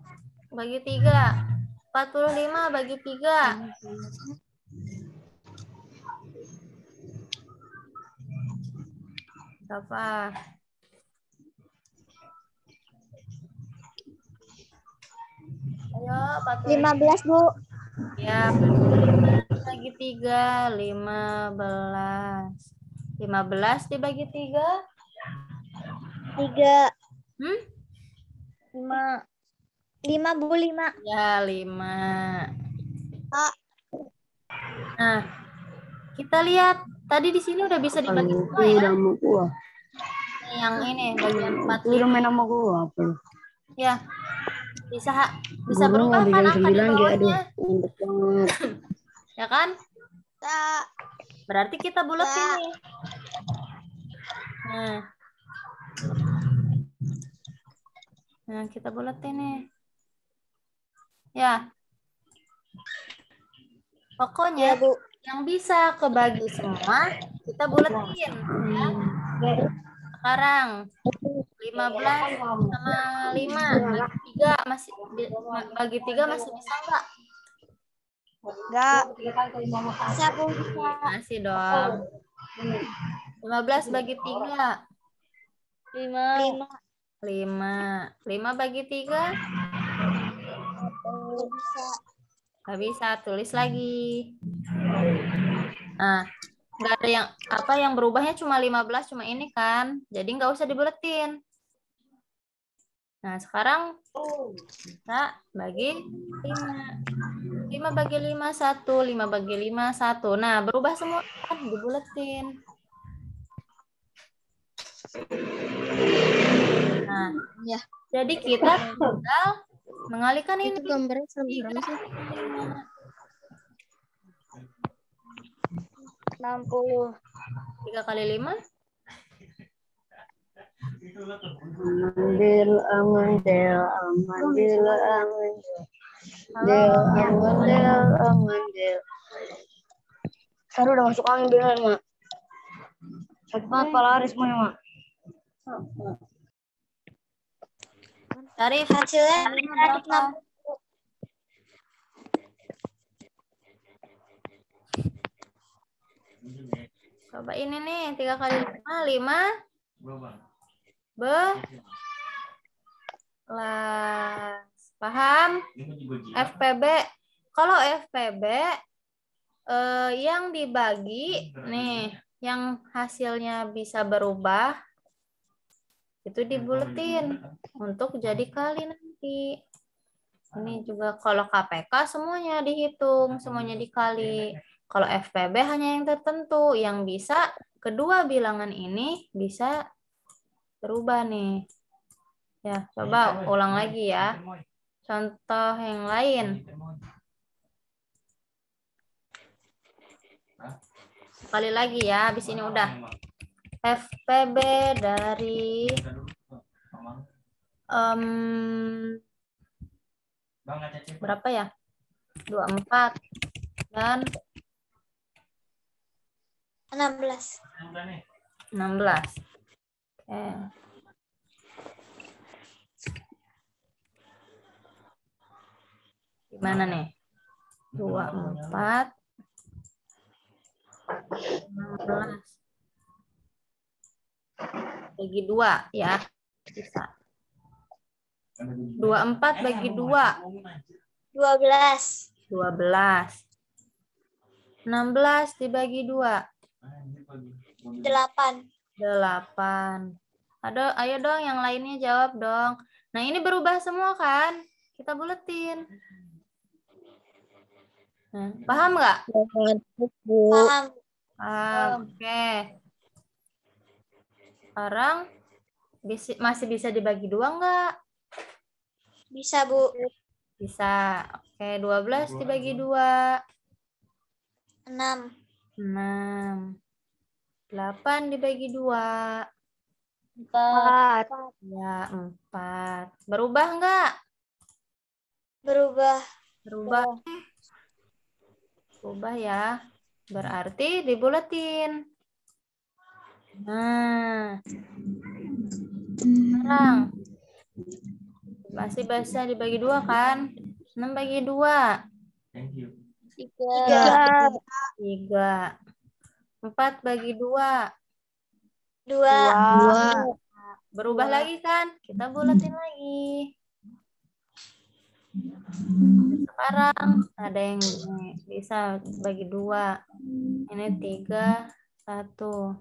bagi 3. 45 bagi 3. Berapa? Ayo, 15, Bu. Ya, bagi 3, 15. 15 dibagi 3? 3. 5. 5, Bu, 5. Ya, 5. Nah, kita lihat. Tadi di sini udah bisa dibagi 2 ya. Yang ini, bagian 45. Udah main sama gua apa? Ya, bisa berubah kan angka di bawahnya. Ya kan? Berarti kita buletin nih. Nah, kita buletin nih. Ya. Pokoknya Ya, Bu. yang bisa kebagi semua, kita buletin. Ya. Sekarang 15 sama 5 bagi 3 masih bisa enggak? Enggak. Bisa, Bu. Masih dong. 15 bagi 3. 5. 5 bagi 3. Bisa. Nggak bisa, tulis lagi. Nah, nggak ada yang berubahnya cuma 15, cuma ini kan. Jadi nggak usah dibuletin. Nah, sekarang kita bagi 5. 5 bagi 5, 1. 5 bagi 5, 1. Nah, berubah semua kan, dibuletin. Nah, Ya. jadi kita tinggal mengalihkan ini. Itu gambarnya serem sih. 60. 3 kali 5. Amandil, amandil, amandil, amandil. Amandil, amandil. Seru udah masuk angin beneran, Mak. Sakit banget kepala Aris semuanya, Mak. Cari Hasilnya berapa? Coba ini nih, 3 kali 5, 5. Paham? FPB. Kalau FPB yang dibagi nih, yang hasilnya bisa berubah itu dibuletin untuk jadi kali nanti. Ini juga kalau KPK semuanya dihitung, semuanya dikali. Kalau FPB hanya yang tertentu, yang bisa kedua bilangan ini bisa berubah nih. Ya, coba ulang lagi ya. Contoh yang lain. Sekali lagi ya, habis ini udah. FPB dari berapa ya? 24 dan 16. 16. Oke. Gimana nih? 24 16 bagi 2 ya. Bisa. 24 bagi 2. 12. 12. 16 dibagi 2. 8. 8. Ayo dong yang lainnya jawab dong. Nah, ini berubah semua kan? Kita buletin. Nah, paham nggak? Paham. Oke. Sekarang masih bisa dibagi 2 nggak? Bisa, Bu. Bisa. Oke, 12 dibagi 2. 6. 6. 8 dibagi 2. 4. Ya, 4. Berubah nggak? Berubah. Berubah ya. Berarti dibuletin. Nah. Sekarang. Masih bisa dibagi 2 kan? 6 bagi 2. 3. 3. 4 bagi 2. 2. Berubah lagi kan? Kita buletin lagi. Sekarang ada yang bisa bagi 2. Ini 3, 1.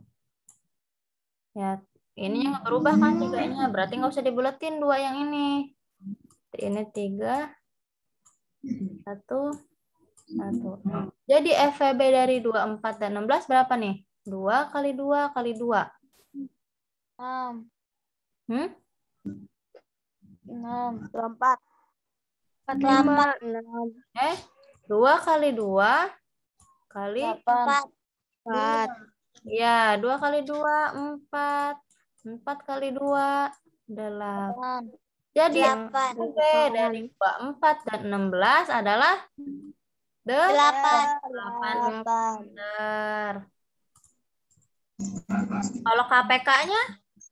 Ya, ini nggak berubah kan 3-nya. Berarti nggak usah dibuletin 2 yang ini. Ini 3, 1, 1. Jadi FVB dari 24 dan 16 berapa nih? 2 kali 2 kali 2. 6. 6. 24. 45. 2 kali 2 kali 4. Ya, 2 kali 2, 4. 4 kali 2, 8. Jadi FVB dari 24 dan 16 adalah 8. Benar. Kalau KPK-nya,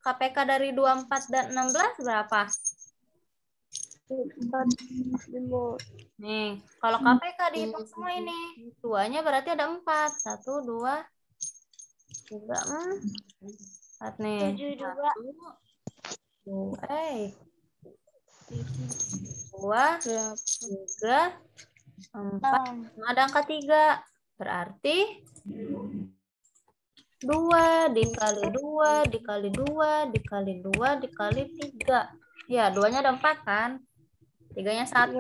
KPK dari 24 dan 16 berapa? Nih, kalau KPK dihitung semua ini, 2-nya berarti ada 4. 1, 2, 3, 4 nih. 1, 2, 3, 4. Ada angka 3. Berarti 2 dikali 2 dikali 2 dikali 2 dikali 3. Ya, 2-nya ada 4 kan? 3-nya 1.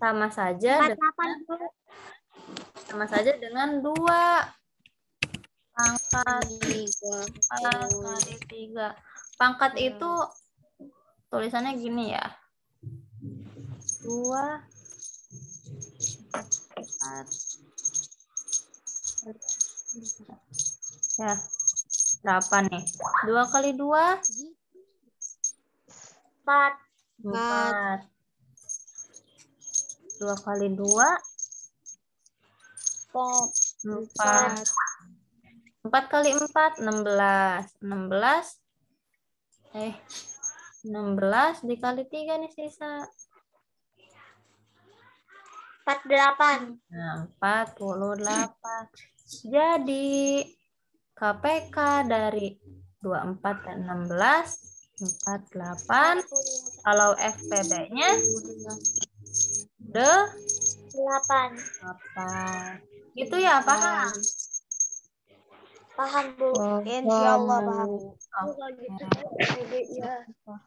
Sama saja dengan 2 pangkat 4 kali 3. Pangkat itu tulisannya gini ya. 2 4. Ya, berapa nih? 2 kali 2? 4. 2 kali 2? 4. 4 kali 4? 16. 16 dikali 3 nih sisa. 48. Nah, 48. Jadi KPK dari 24 dan 16 48. Kalau FPB-nya 8. Gitu ya, paham? Paham, Bu. Insyaallah paham.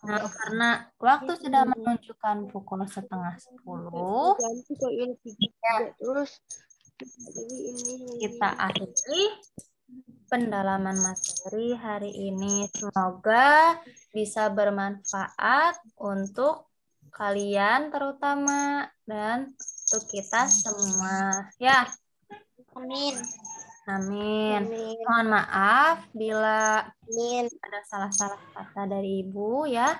Nah, karena waktu sudah menunjukkan pukul 9:30, kita akhiri pendalaman materi hari ini. Semoga bisa bermanfaat untuk kalian terutama dan untuk kita semua. Ya. Amin. Amin. Mohon maaf bila ada salah-salah kata dari Ibu ya.